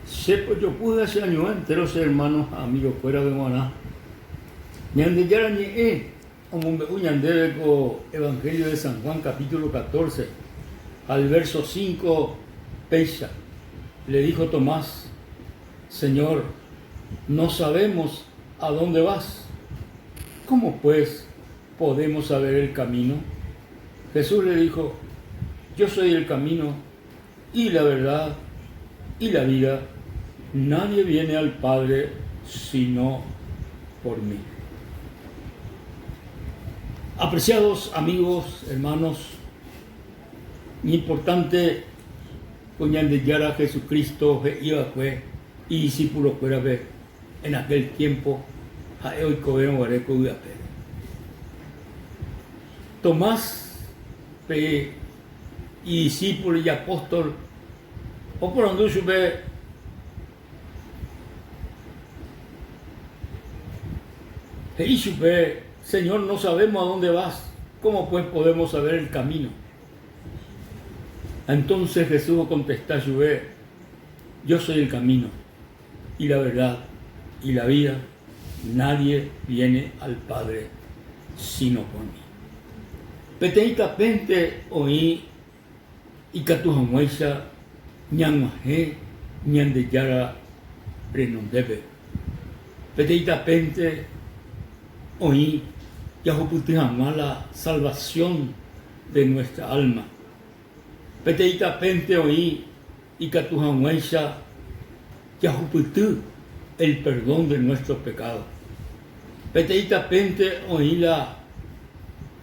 Sepo yo pude hace años enteros hermanos, amigos fuera de Maná. Ñande yara ñe omumbe uñande con Evangelio de San Juan capítulo 14 al verso 5 peisa. Le dijo Tomás: Señor, no sabemos a dónde vas. ¿Cómo pues podemos saber el camino? Jesús le dijo: yo soy el camino y la verdad y la vida. Nadie viene al Padre sino por mí. Apreciados amigos, hermanos, importante coñandillar a Jesucristo iba fue y discípulos fuera ver en aquel tiempo a hoy cobero guareco y a Pedro. Tomás y discípulo y apóstol o por donde sube y supe, Señor, no sabemos a dónde vas. ¿Cómo pues podemos saber el camino? Entonces Jesús contestó: yo soy el camino y la verdad y la vida. Nadie viene al Padre sino por mí. Peteita pente oí y catujamuesa ñanmaje ñandeyara renondebe. Peteita pente oí yahuputijamá la salvación de nuestra alma. Peteita pente oí y catujamuesa yahuputú el perdón de nuestros pecados. Peteita pente oí la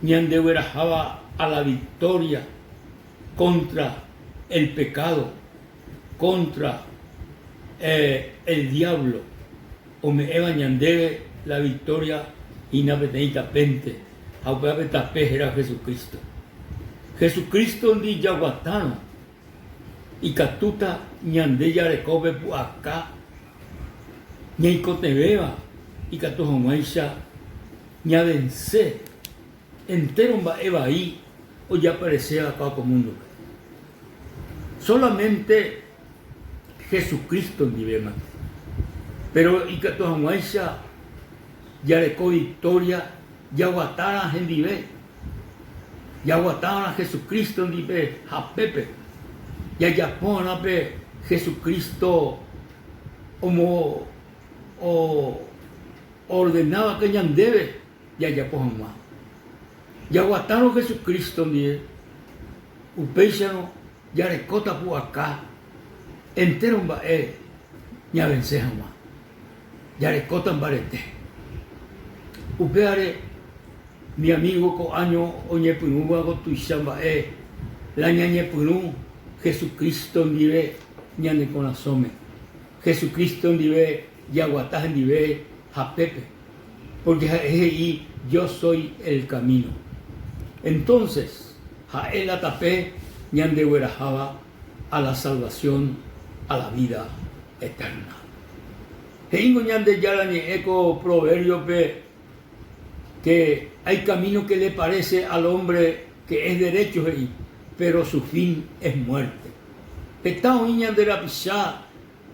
ñandehuerajaba a la victoria contra el pecado, contra el diablo. O me eva ñandebe la victoria y na peteita pente. Aupapetape era Jesucristo. Jesucristo ndi yaguatano y catuta ñande yarekobe puaka ñaikotebeba y catujomaisha ñavence entero eva ahí o ya aparecía acá como mundo. Solamente Jesucristo ndibema. Pero y catujomaisha yareco victoria yaguatara gendibe. Yaguatara a Jesucristo ndibe japepe. Yayapona pe Jesucristo como ordenaba que ñandebe yayapojama. Yaguataro Jesucristo ndibe upeixano yarekota pu acá entero mbae ñavencejama. Yarekota mbarete. Upeare mi amigo ko año oñepunu wago tuishamba la ñañepunu Jesucristo ndibe ñane conasome. Jesucristo ndibe yaguatá ndibe japepe. Porque ahí yo soy el camino. Entonces, jael atapé ñandehuerajaba a la salvación, a la vida eterna. Heingo ñande yara ni eco proverbio pe que hay camino que le parece al hombre que es derecho, pero su fin es muerte. Petao niña de la pisá,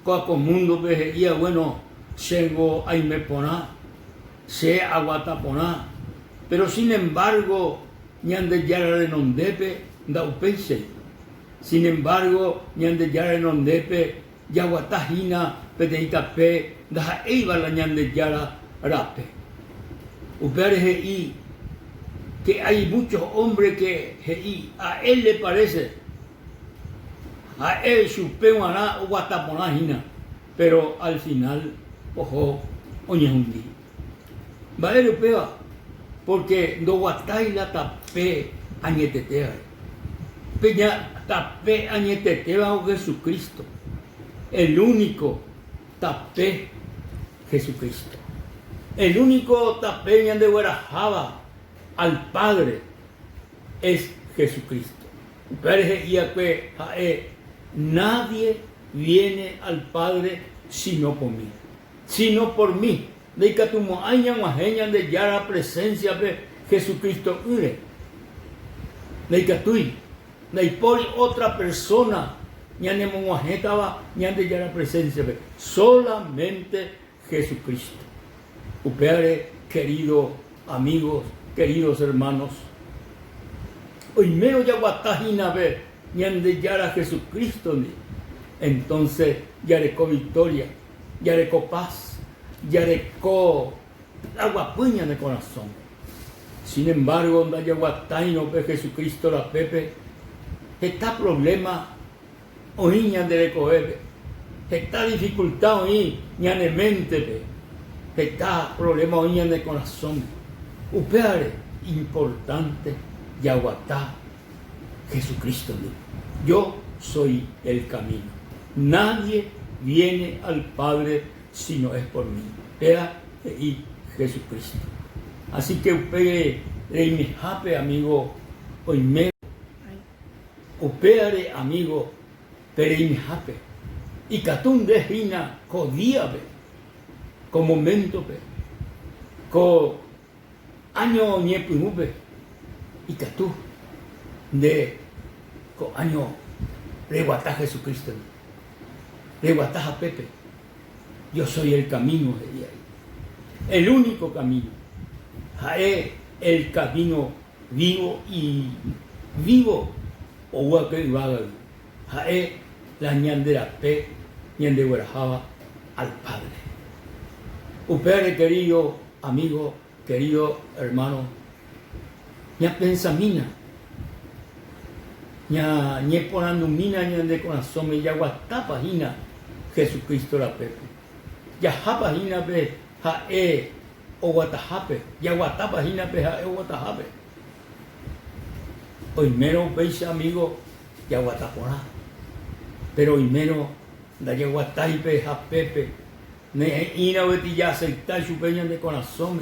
coaco mundo veía bueno, sengo aime poná, se aguataponá, pero sin embargo, ñande yara renondepe, da upeixe. Sin embargo, ñande yara renondepe, yaguatajina, peteitape, da eiva la ñande yara rape. Upeare que hay muchos hombres que a él le parece, a él supeuana o guataponajina, pero al final, ojo, oñehundi. Va a europea, porque no guatai la tapé añetetea. Peña tapé añetetea o Jesucristo. El único tapé Jesucristo. El único tapeña de Guarajaba al Padre es Jesucristo. Nadie viene al Padre sino por mí. Sino por mí. De que tu moaña majeña de ya la presencia de Jesucristo ure. De que tú, de por otra persona ñande monguajetaba, ñande ya la presencia, solamente Jesucristo. Upeare, queridos amigos, queridos hermanos, hoy meo ya guatajina ver, ñande ya la Jesucristo, entonces ya reco victoria, ya reco paz, ya reco agua puña de corazón. Sin embargo, donde haya guataino pe Jesucristo la pepe, está problema hoy ñande recoger, está dificultad hoy ñande mente, está problema hoy ñande corazón. Upeare importante ya guatá Jesucristo. Yo soy el camino. Nadie viene al Padre si no es por mí. Vea y Jesucristo. Así que upeare reimejape amigo hoy me upeare amigo pereimejape y catún de hina codíape con momento pe con año ñepunupe y catú de con año reguatá Jesucristo reguatá a Pepe. Yo soy el camino de día, el único camino. Jae el camino vivo y vivo o huaque y vaga. Jae la ñandera pe ñande guarajaba al Padre. Upeare querido amigo, querido hermano, ña pensamina, ña ñeponandumina ñande corazón me ya guatapa hina Jesucristo la pepe. Ya japa hina pe jae o guatajape, ya guatapa hina pe jae o guatajape. Hoy menos veis amigo, ya guatapona. Pero hoy menos da ya guataipe japepe. Ne ina veti ya aceitar su peña de corazón.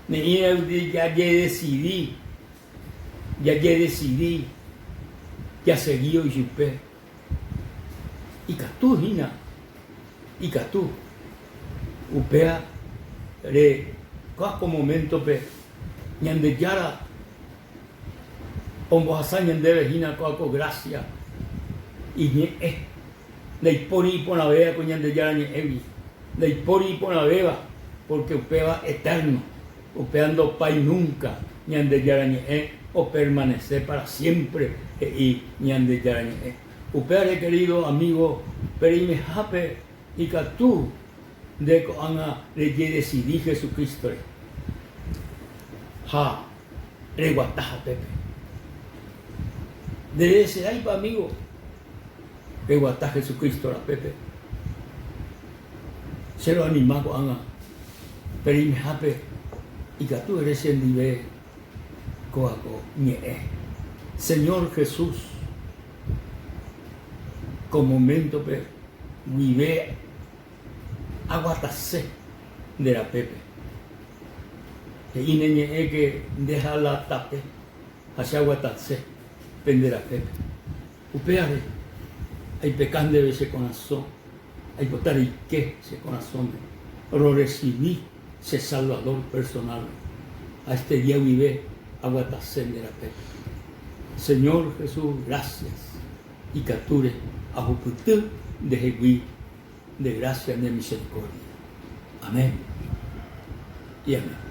Ne ina veti ya decidí. Ya decidí. Ya seguí hoy supe. Y catú hina. Y catú. Upea re casco momento pe ñande yara pongo hazaña de vejina coaco gracia y ñe le poni por la vea con ñande yara ñe evi le poni por la vea porque upea eterno upeando pay nunca ñande yara ñe o permanecer para siempre y ñande yara ñe upea querido amigo perime jape y catú de coanga le decidí Jesucristo ha reguataja Pepe de ese ahí pa amigo reguataja Jesucristo la Pepe se lo anima coanga pero me hape y que tú eres el nivel coaco ñe Señor Jesús con momento pe vive aguatase de la Pepe. Que ineñe que deja la tape hacia aguatase de la Pepe. Upeare, hay pecande de ese corazón, hay botar y que ese corazón, pero recibí ese Salvador personal. A este día vive aguatase de la Pepe. Señor Jesús, gracias. Y capture a Juputu de Jehuí. De gracia, de misericordia. Amén y amén.